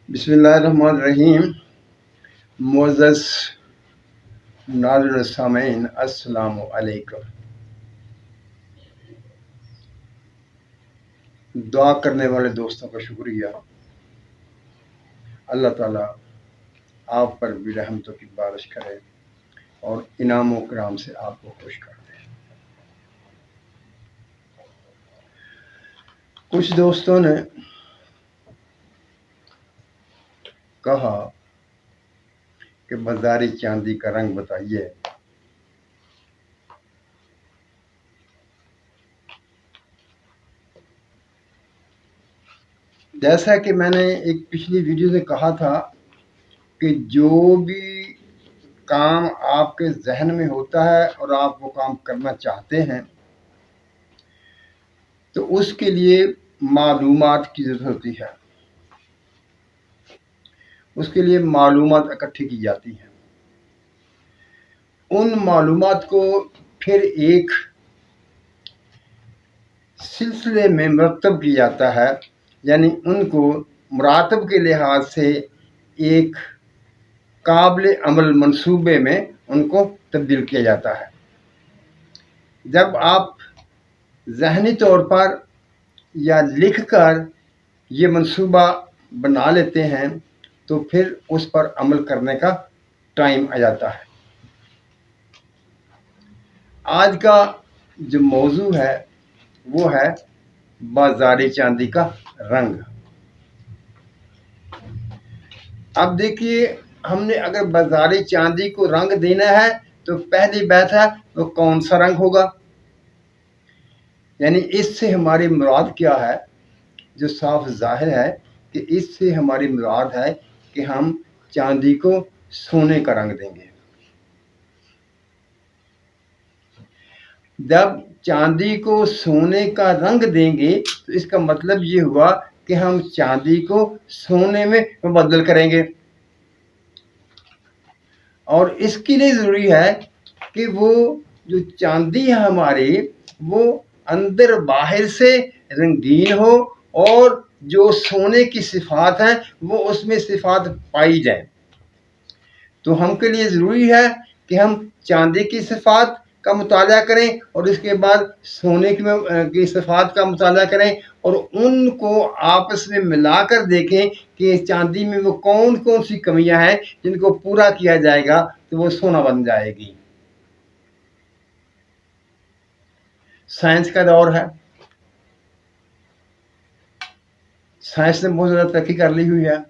बिस्मिल्लाहिर्रहमानिर्रहीम। मुअज़्ज़ज़ नाज़िरीन सामीन, अस्सलामु अलैकुम। दुआ करने वाले दोस्तों का शुक्रिया। अल्लाह ताला आप पर भी रहमतों की बारिश करे और इनाम व इकराम से आपको खुश कर दे। कुछ दोस्तों ने कहा कि बाजारी चांदी का रंग बताइए। जैसा कि मैंने एक पिछली वीडियो में कहा था कि जो भी काम आपके जहन में होता है और आप वो काम करना चाहते हैं तो उसके लिए मालूमात की ज़रूरत होती है, उसके लिए मालूमात इकट्ठी की जाती हैं। उन मालूमात को फिर एक सिलसिले में मरतब किया जाता है, यानी उनको मुरातब के लिहाज से एक काबिल अमल मंसूबे में उनको तब्दील किया जाता है। जब आप ज़हनी तौर पर या लिख कर ये मंसूबा बना लेते हैं तो फिर उस पर अमल करने का टाइम आ जाता है। आज का जो मौजू है वो है बाजारी चांदी का रंग। अब देखिए, हमने अगर बाजारी चांदी को रंग देना है तो पहली बात है वो कौन सा रंग होगा, यानी इससे हमारी मुराद क्या है। जो साफ जाहिर है कि इससे हमारी मुराद है कि हम चांदी को सोने का रंग देंगे। जब चांदी को सोने का रंग देंगे तो इसका मतलब ये हुआ कि हम चांदी को सोने में मुबद्दल करेंगे, और इसके लिए ज़रूरी है कि वो जो चांदी है हमारी वो अंदर बाहर से रंगीन हो और जो सोने की सिफात है वो उसमें सिफात पाई जाए। तो हमके लिए ज़रूरी है कि हम चांदी की सिफात का मुताला करें और इसके बाद सोने की सिफात का मुताला करें और उनको आपस में मिलाकर देखें कि चांदी में वो कौन कौन सी कमियां हैं जिनको पूरा किया जाएगा तो वो सोना बन जाएगी। साइंस का दौर है, साइंस ने बहुत ज़्यादा तरक्की कर ली हुई है।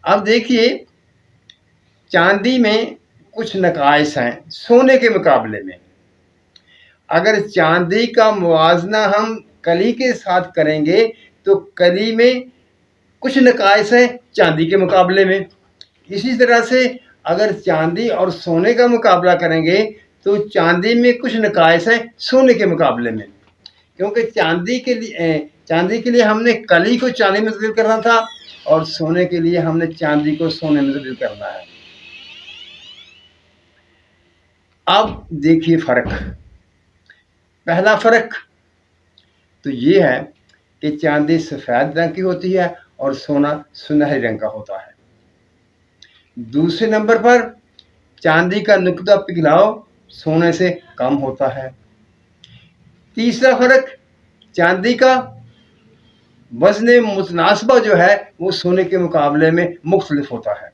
अब देखिए, चांदी में कुछ नकाइस हैं सोने के मुकाबले में। अगर चांदी का मुवाजना हम कली के साथ करेंगे तो कली में कुछ नकाइस हैं चांदी के मुकाबले में। इसी तरह से अगर चांदी और सोने का मुकाबला करेंगे तो चांदी में कुछ नकाइस हैं सोने के मुकाबले में, क्योंकि चांदी के लिए हमने कली को चांदी में तब्दील करना था और सोने के लिए हमने चांदी को सोने में तब्दील करना है। अब देखिए फ़र्क। पहला फ़र्क तो ये है कि चांदी सफ़ेद रंग की होती है और सोना सुनहरे रंग का होता है। दूसरे नंबर पर चांदी का नुक्ता पिघलाव सोने से कम होता है। तीसरा फ़र्क, चांदी का वज़न मुतनासिबा जो है वो सोने के मुकाबले में मुख्तलिफ होता है।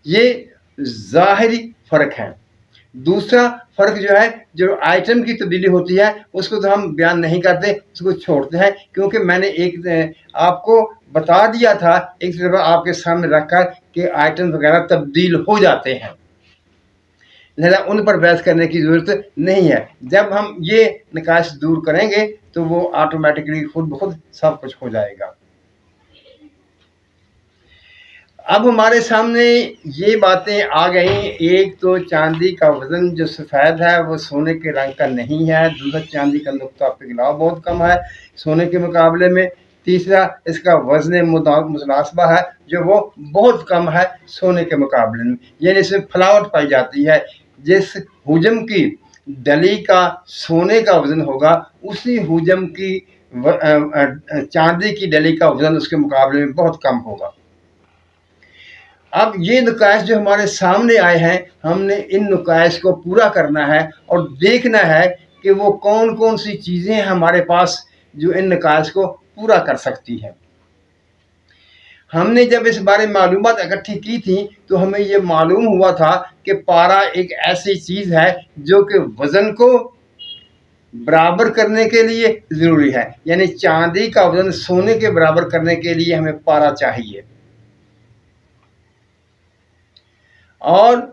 ये ज़ाहिरी फ़र्क है। दूसरा फ़र्क जो है, जो आइटम की तब्दीली होती है उसको तो हम बयान नहीं करते, उसको छोड़ते हैं, क्योंकि मैंने एक आपको बता दिया था एक दफ़ा आपके सामने रखकर कि आइटम वगैरह तब्दील हो जाते हैं, लिहाजा उन पर बहस करने की ज़रूरत नहीं है। जब हम ये निकाश दूर करेंगे तो वो ऑटोमेटिकली खुद ब खुद सब कुछ हो जाएगा। अब हमारे सामने ये बातें आ गई। एक तो चांदी का वज़न जो सफ़ेद है वो सोने के रंग का नहीं है। दूसरा, चांदी का नुक्ता पिघलाव बहुत कम है सोने के मुकाबले में। तीसरा, इसका वज़न मुतनासिबा है जो वो बहुत कम है सोने के मुकाबले में, यानी इसमें फलावट पाई जाती है। जिस हुजम की डली का सोने का वज़न होगा उसी हुजम की चांदी की डली का वजन उसके मुकाबले में बहुत कम होगा। अब ये नुकाइश जो हमारे सामने आए हैं, हमने इन नुकाइश को पूरा करना है और देखना है कि वो कौन कौन सी चीज़ें हैं हमारे पास जो इन नुकाइश को पूरा कर सकती हैं। हमने जब इस बारे में मालूमात इकट्ठी की थी तो हमें ये मालूम हुआ था कि पारा एक ऐसी चीज़ है जो कि वज़न को बराबर करने के लिए ज़रूरी है, यानी चांदी का वज़न सोने के बराबर करने के लिए हमें पारा चाहिए। और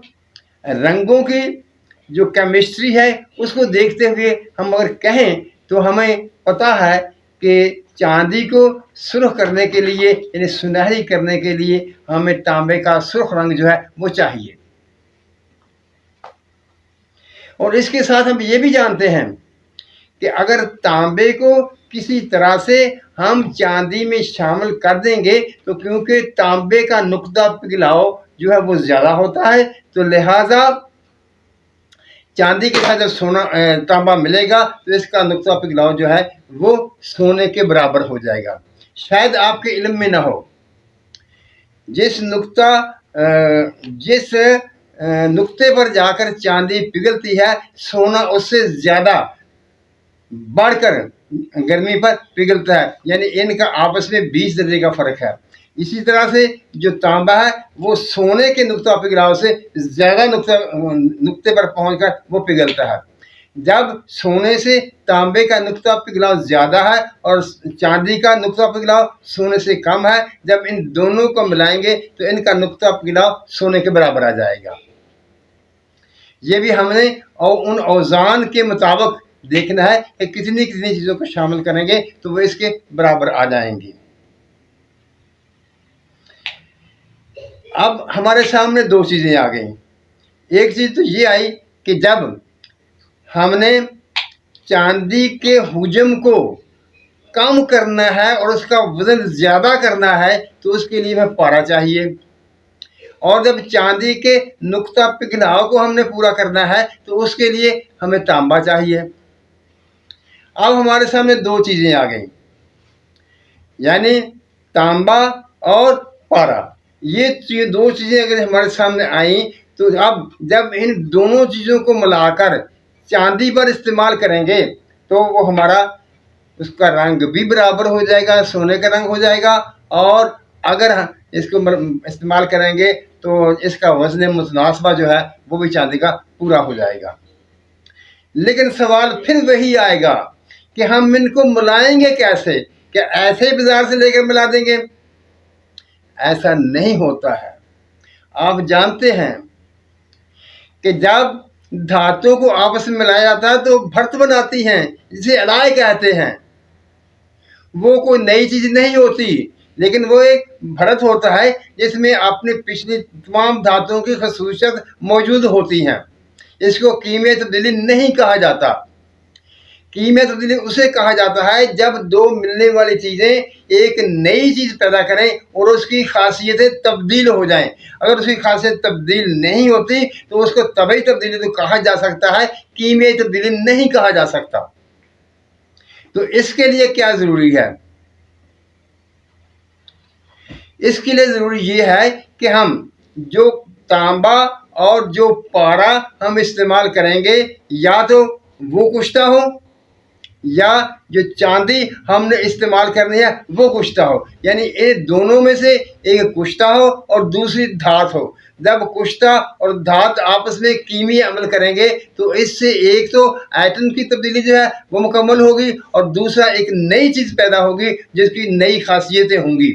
रंगों की जो केमिस्ट्री है उसको देखते हुए हम अगर कहें तो हमें पता है कि चांदी को सुर्ख करने के लिए यानी सुनहरी करने के लिए हमें तांबे का सुर्ख रंग जो है वो चाहिए। और इसके साथ हम ये भी जानते हैं कि अगर तांबे को किसी तरह से हम चांदी में शामिल कर देंगे तो क्योंकि तांबे का नुक्ता पिघलाव जो है वो ज़्यादा होता है, तो लिहाजा चांदी के साथ जब सोना तांबा मिलेगा तो इसका नुक्ता पिघलाव जो है वो सोने के बराबर हो जाएगा। शायद आपके इल्म में ना हो, जिस नुक्ते पर जाकर चांदी पिघलती है, सोना उससे ज़्यादा बढ़कर गर्मी पर पिघलता है, यानी इनका आपस में 20 दर्जे का फ़र्क है। इसी तरह से जो तांबा है वो सोने के नुक्ता पिघलाव से ज़्यादा नुक्ते पर पहुंचकर वो पिघलता है। जब सोने से तांबे का नुक्ता पिघलाव ज़्यादा है और चांदी का नुक्ता पिघलाव सोने से कम है, जब इन दोनों को मिलाएंगे तो इनका नुक्ता पिघलाव सोने के बराबर आ जाएगा। ये भी हमने उन औज़ान के मुताबिक देखना है कि कितनी कितनी चीज़ों को शामिल करेंगे तो वो इसके बराबर आ जाएंगी। अब हमारे सामने दो चीज़ें आ गई। एक चीज़ तो ये आई कि जब हमने चांदी के हुजम को कम करना है और उसका वज़न ज़्यादा करना है तो उसके लिए हमें पारा चाहिए, और जब चांदी के नुक्ता पिघलाव को हमने पूरा करना है तो उसके लिए हमें तांबा चाहिए। अब हमारे सामने दो चीज़ें आ गई, यानी तांबा और पारा। ये दो चीज़ें अगर हमारे सामने आई तो अब जब इन दोनों चीज़ों को मिलाकर चांदी पर इस्तेमाल करेंगे तो वो हमारा उसका रंग भी बराबर हो जाएगा, सोने का रंग हो जाएगा, और अगर इसको इस्तेमाल करेंगे तो इसका वज़न मुतनासिबा जो है वो भी चांदी का पूरा हो जाएगा। लेकिन सवाल फिर वही आएगा कि हम इनको मिलाएंगे कैसे? क्या ऐसे ही बाजार से लेकर मिला देंगे? ऐसा नहीं होता है। आप जानते हैं कि जब धातुओं को आपस में मिलाया जाता है तो भर्त बनाती हैं, जिसे अलाय कहते हैं। वो कोई नई चीज़ नहीं होती, लेकिन वो एक भरत होता है जिसमें अपनी पिछली तमाम धातुओं की खसूसियत मौजूद होती हैं। इसको कीमियाई तब्दीली नहीं कहा जाता। कीमियाई तब्दीली उसे कहा जाता है जब दो मिलने वाली चीज़ें एक नई चीज़ पैदा करें और उसकी खासियतें तब्दील हो जाएं। अगर उसकी खासियत तब्दील नहीं होती तो उसको तबई तब्दीली तो कहा जा सकता है, कीमियाई तब्दीली नहीं कहा जा सकता। तो इसके लिए क्या ज़रूरी है? इसके लिए ज़रूरी ये है कि हम जो तांबा और जो पारा हम इस्तेमाल करेंगे, या तो वो कुश्ता हो या जो चांदी हमने इस्तेमाल करनी है वो कुश्ता हो, यानी इन दोनों में से एक कुश्ता हो और दूसरी धात हो। जब कुश्ता और धात आपस में कीमी अमल करेंगे तो इससे एक तो एटम की तब्दीली जो है वो मुकम्मल होगी और दूसरा एक नई चीज़ पैदा होगी जिसकी नई खासियतें होंगी,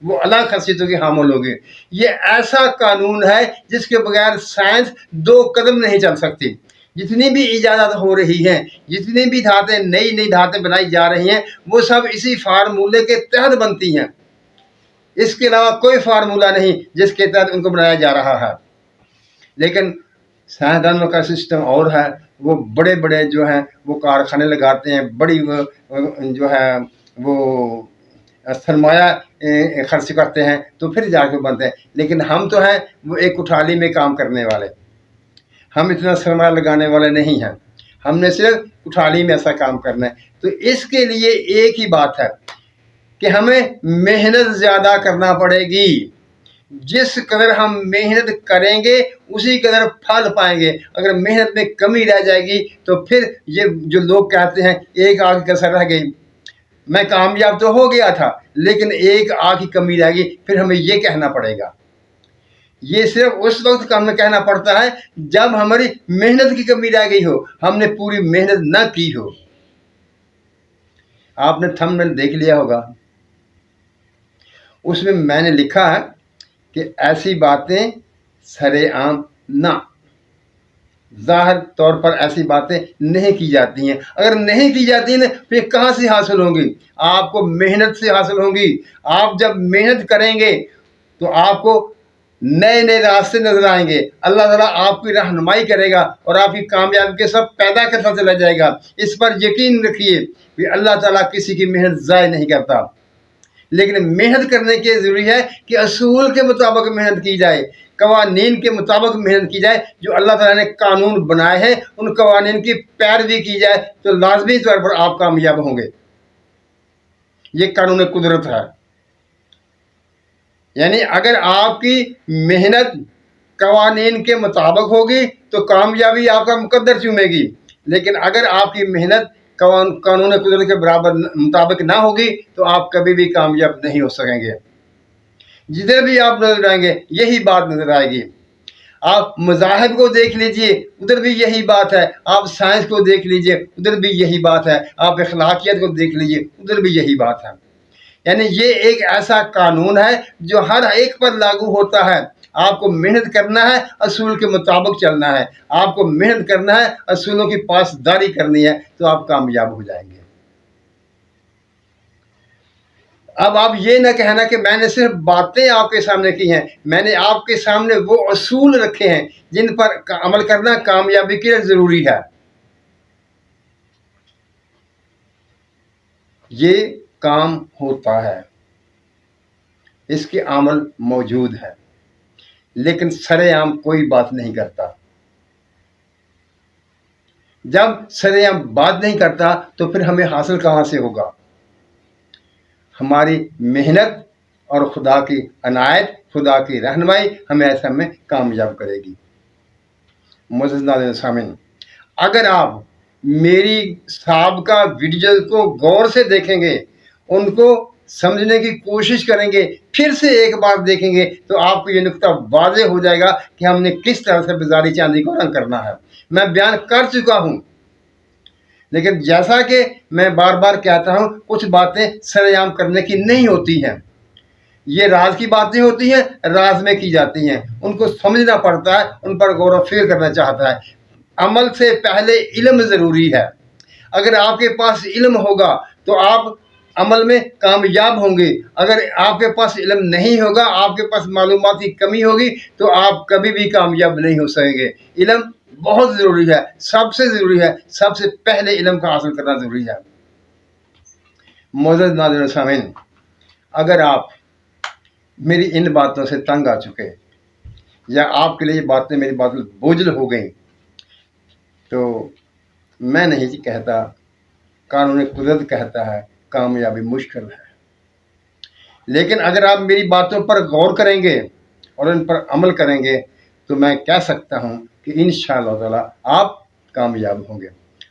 वो अलग खासियतों की हामिल होगी। ये ऐसा कानून है जिसके बगैर साइंस दो कदम नहीं चल सकती। जितनी भी इजाज़त हो रही हैं, जितनी भी धातें नई नई धातें बनाई जा रही हैं, वो सब इसी फार्मूले के तहत बनती हैं। इसके अलावा कोई फार्मूला नहीं जिसके तहत उनको बनाया जा रहा है। लेकिन साइंसदानों का सिस्टम और है, वो बड़े बड़े जो हैं वो कारखाने लगाते हैं, बड़ी जो है वो सरमाया खर्च करते हैं तो फिर जाके बनते हैं। लेकिन हम तो हैं वो एक कुठाली में काम करने वाले, हम इतना सरमाया लगाने वाले नहीं हैं, हमने सिर्फ कुठाली में ऐसा काम करना है। تو اس کے لیے ایک ہی بات ہے کہ ہمیں محنت زیادہ کرنا پڑے گی. جس قدر ہم محنت کریں گے اسی قدر پھل پائیں گے. اگر محنت میں کمی رہ جائے گی تو پھر یہ جو لوگ کہتے ہیں ایک آنکھ کی کسر رہ گئی، میں کامیاب تو ہو گیا تھا لیکن ایک آنکھ کی کمی رہ گئی، پھر ہمیں یہ کہنا پڑے گا. یہ صرف اس وقت ہمیں کہنا پڑتا ہے جب ہماری محنت کی کمی رہ گئی ہو، ہم نے پوری محنت نہ کی ہو. آپ نے تھمبنیل دیکھ لیا ہوگا، اس میں نے لکھا ہے کہ ایسی باتیں سر عام نہ، ظاہر طور پر ایسی باتیں نہیں کی جاتی ہیں. اگر نہیں کی جاتی ہیں پھر کہاں سے حاصل ہوں گی؟ آپ کو محنت سے حاصل ہوں گی. آپ جب محنت کریں گے تو آپ کو نئے نئے راستے نظر آئیں گے. اللہ تعالیٰ آپ کی رہنمائی کرے گا اور آپ کی کامیابی کے سب پیدا کرتا چلا جائے گا. اس پر یقین رکھیے کہ اللہ تعالیٰ کسی کی محنت ضائع نہیں کرتا. لیکن محنت کرنے کی ضروری ہے کہ اصول کے مطابق محنت کی جائے، قوانین کے مطابق محنت کی جائے. جو اللہ تعالیٰ نے قانون بنائے ہیں ان قوانین کی پیروی کی جائے تو لازمی طور پر آپ کامیاب ہوں گے. یہ قانون قدرت ہے. یعنی اگر آپ کی محنت قوانین کے مطابق ہوگی تو کامیابی آپ کا مقدر چومے گی. لیکن اگر آپ کی محنت قانون قدرت کے برابر مطابق نہ ہوگی تو آپ کبھی بھی کامیاب نہیں ہو سکیں گے. جدھر بھی آپ نظر آئیں گے یہی بات نظر آئے گی. آپ مذاہب کو دیکھ لیجئے ادھر بھی یہی بات ہے. آپ سائنس کو دیکھ لیجئے ادھر بھی یہی بات ہے. آپ اخلاقیات کو دیکھ لیجئے ادھر بھی یہی بات ہے. یعنی یہ ایک ایسا قانون ہے جو ہر ایک پر لاگو ہوتا ہے. آپ کو محنت کرنا ہے، اصول کے مطابق چلنا ہے. آپ کو محنت کرنا ہے، اصولوں کی پاسداری کرنی ہے تو آپ کامیاب ہو جائیں گے. اب آپ یہ نہ کہنا کہ میں نے صرف باتیں آپ کے سامنے کی ہیں. میں نے آپ کے سامنے وہ اصول رکھے ہیں جن پر عمل کرنا کامیابی کے لیے ضروری ہے. یہ کام ہوتا ہے، اس کے عمل موجود ہے، لیکن سر عام کوئی بات نہیں کرتا. جب سر عام بات نہیں کرتا تو پھر ہمیں حاصل کہاں سے ہوگا؟ ہماری محنت اور خدا کی عنایت، خدا کی رہنمائی ہمیں ایسا میں کامیاب کرے گی. معزز ناظرین سامعین، اگر آپ میری سابقہ ویڈیو کو غور سے دیکھیں گے، ان کو سمجھنے کی کوشش کریں گے، پھر سے ایک بار دیکھیں گے تو آپ کو یہ نقطہ واضح ہو جائے گا کہ ہم نے کس طرح سے بزاری چاندی کو رنگ کرنا ہے. میں بیان کر چکا ہوں، لیکن جیسا کہ میں بار بار کہتا ہوں کچھ باتیں سر عام کرنے کی نہیں ہوتی ہیں. یہ راز کی باتیں ہوتی ہیں، راز میں کی جاتی ہیں. ان کو سمجھنا پڑتا ہے، ان پر غور و فکر کرنا چاہتا ہے. عمل سے پہلے علم ضروری ہے. اگر آپ کے پاس علم ہوگا تو آپ عمل میں کامیاب ہوں گے. اگر آپ کے پاس علم نہیں ہوگا، آپ کے پاس معلومات کی کمی ہوگی تو آپ کبھی بھی کامیاب نہیں ہو سکیں گے. علم بہت ضروری ہے، سب سے ضروری ہے. سب سے پہلے علم کا حاصل کرنا ضروری ہے. معزز ناظرین سامعین، اگر آپ میری ان باتوں سے تنگ آ چکے یا آپ کے لیے یہ باتیں میری باتیں بوجھل ہو گئیں تو میں نہیں کہتا، قانون قدرت کہتا ہے کامیابی مشکل ہے. لیکن اگر آپ میری باتوں پر غور کریں گے اور ان پر عمل کریں گے تو میں کہہ سکتا ہوں کہ انشاءاللہ تعالی آپ کامیاب ہوں گے.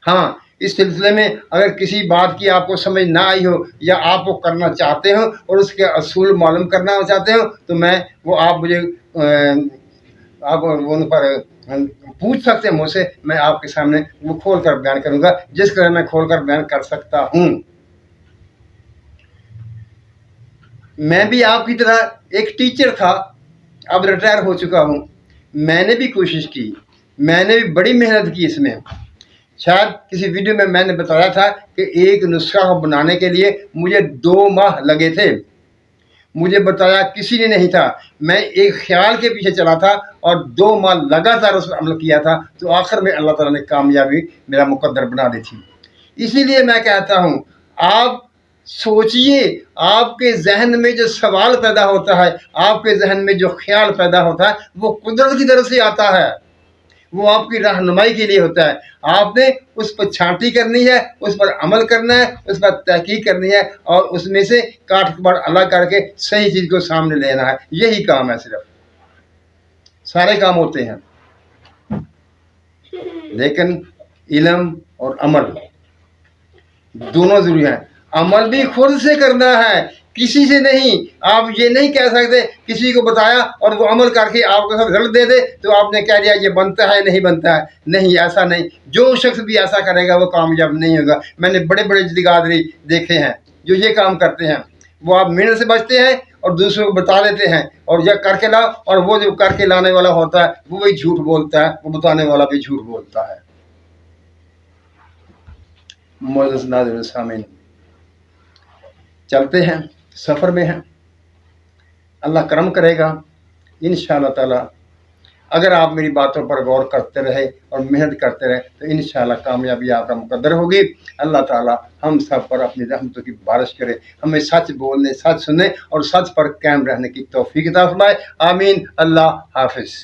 ہاں، اس سلسلے میں اگر کسی بات کی آپ کو سمجھ نہ آئی ہو یا آپ وہ کرنا چاہتے ہو اور اس کے اصول معلوم کرنا چاہتے ہو تو میں وہ آپ مجھے آپ ان پر پوچھ سکتے ہیں مجھ سے. میں آپ کے سامنے وہ کھول کر بیان کروں گا جس طرح میں کھول کر بیان کر سکتا ہوں. میں بھی آپ کی طرح ایک ٹیچر تھا، اب ریٹائر ہو چکا ہوں. میں نے بھی کوشش کی، میں نے بھی بڑی محنت کی. اس میں شاید کسی ویڈیو میں نے بتایا تھا کہ ایک نسخہ بنانے کے لیے مجھے 2 ماہ لگے تھے. مجھے بتایا کسی نے نہیں تھا. میں ایک خیال کے پیچھے چلا تھا اور 2 ماہ لگاتار اس پر عمل کیا تھا تو آخر میں اللہ تعالیٰ نے کامیابی میرا مقدر بنا دی تھی. اسی لیے میں کہتا ہوں آپ سوچئے، آپ کے ذہن میں جو سوال پیدا ہوتا ہے، آپ کے ذہن میں جو خیال پیدا ہوتا ہے وہ قدرت کی طرف سے آتا ہے. वो आपकी रहनुमाई के लिए होता है। आपने उस पर छांटी करनी है, उस पर अमल करना है, उस पर तहकीक करनी है और उसमें से काट बार अलग करके सही चीज़ को सामने लेना है। यही काम है, सिर्फ सारे काम होते हैं, लेकिन इल्म और अमल दोनों जरूरी है। अमल भी खुद से करना है, किसी से नहीं। आप ये नहीं कह सकते किसी को बताया और वो अमल करके आपको सब रिजल्ट दे दे तो आपने कह दिया ये बनता है नहीं बनता है। नहीं, ऐसा नहीं। जो शख्स भी ऐसा करेगा वो कामयाब नहीं होगा। मैंने बड़े बड़े जगादरी देखे हैं जो ये काम करते हैं। वो आप मेहनत से बचते हैं और दूसरों को बता देते हैं और यह करके लाओ, और वो जो करके लाने वाला होता है वो भी झूठ बोलता है, वो बताने वाला भी झूठ बोलता है। मोअज़्ज़िज़ नाज़रीन सामीन, चलते हैं, सफ़र में हैं, अल्लाह करम करेगा इंशाअल्लाह ताला। अगर आप मेरी बातों पर गौर करते रहे और मेहनत करते रहे तो इंशाअल्लाह कामयाबी आपका मुकद्दर होगी। अल्लाह ताला हम सब पर अपनी रहमतों की बारिश करे, हमें सच बोलने, सच सुनने और सच पर कायम रहने की तौफीक अता फरमाए। आमीन। अल्लाह हाफिज़।